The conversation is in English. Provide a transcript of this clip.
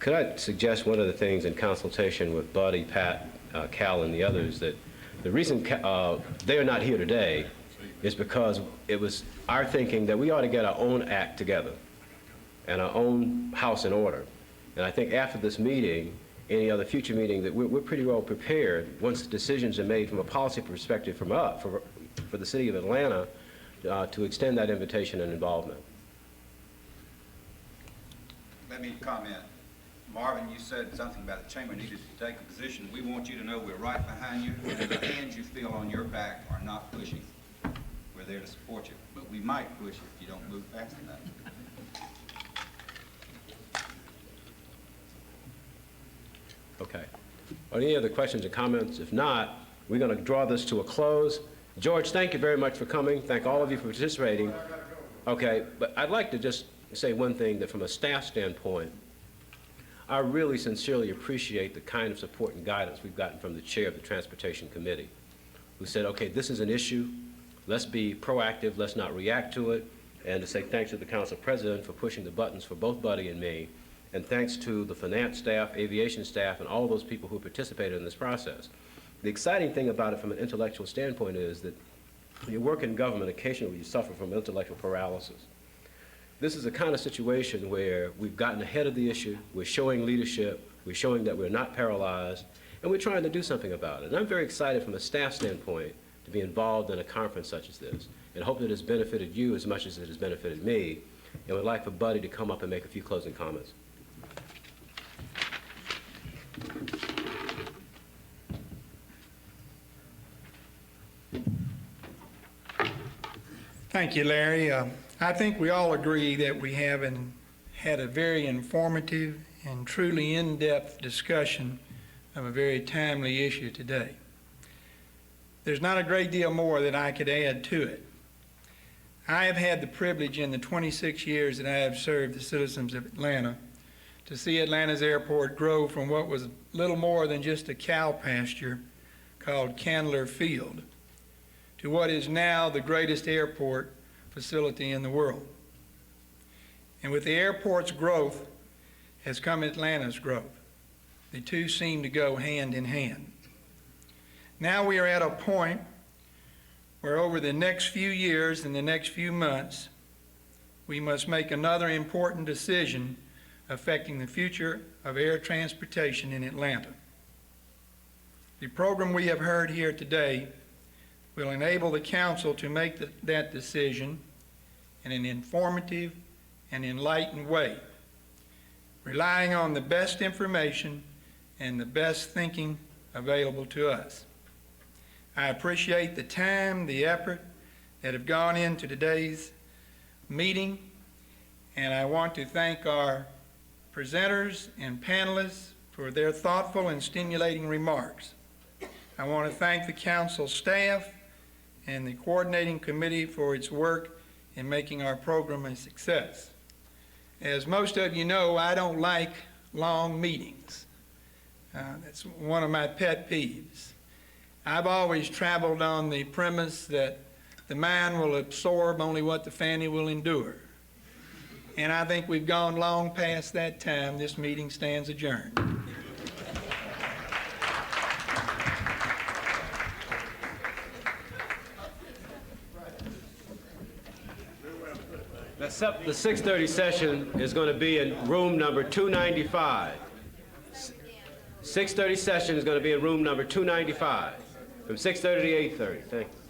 Could I suggest one of the things in consultation with Buddy, Pat, Cal, and the others, that the reason they are not here today is because it was our thinking that we ought to get our own act together and our own house in order. And I think after this meeting, any other future meeting, that we're pretty well prepared once the decisions are made from a policy perspective from us, for the city of Atlanta, to extend that invitation and involvement. Let me comment. Marvin, you said something about the chamber needed to take a position. We want you to know we're right behind you, and the hands you feel on your back are not pushing. We're there to support you, but we might push if you don't move fast enough. Okay. Are there any other questions or comments? If not, we're going to draw this to a close. George, thank you very much for coming. Thank all of you for participating. Okay, but I'd like to just say one thing, that from a staff standpoint, I really sincerely appreciate the kind of support and guidance we've gotten from the chair of the Transportation Committee, who said, okay, this is an issue. Let's be proactive. Let's not react to it. And to say thanks to the council president for pushing the buttons for both Buddy and me. And thanks to the finance staff, aviation staff, and all those people who participated in this process. The exciting thing about it from an intellectual standpoint is that when you work in government, occasionally you suffer from intellectual paralysis. This is a kind of situation where we've gotten ahead of the issue, we're showing leadership, we're showing that we're not paralyzed, and we're trying to do something about it. And I'm very excited from a staff standpoint to be involved in a conference such as this, and hope that it has benefited you as much as it has benefited me, and would like for Buddy to come up and make a few closing comments. Thank you, Larry. I think we all agree that we have had a very informative and truly in-depth discussion of a very timely issue today. There's not a great deal more that I could add to it. I have had the privilege in the 26 years that I have served the citizens of Atlanta to see Atlanta's airport grow from what was little more than just a cow pasture called Candler Field to what is now the greatest airport facility in the world. And with the airport's growth has come Atlanta's growth. The two seem to go hand in hand. Now we are at a point where over the next few years and the next few months, we must make another important decision affecting the future of air transportation in Atlanta. The program we have heard here today will enable the council to make that decision in an informative and enlightened way, relying on the best information and the best thinking available to us. I appreciate the time, the effort that have gone into today's meeting, and I want to thank our presenters and panelists for their thoughtful and stimulating remarks. I want to thank the council staff and the coordinating committee for its work in making our program a success. As most of you know, I don't like long meetings. That's one of my pet peeves. I've always traveled on the premise that the mind will absorb only what the fanny will endure. And I think we've gone long past that time. This meeting stands adjourned. The 6:30 session is going to be in room number 295. 6:30 session is going to be in room number 295 from 6:30 to 8:30. Thank you.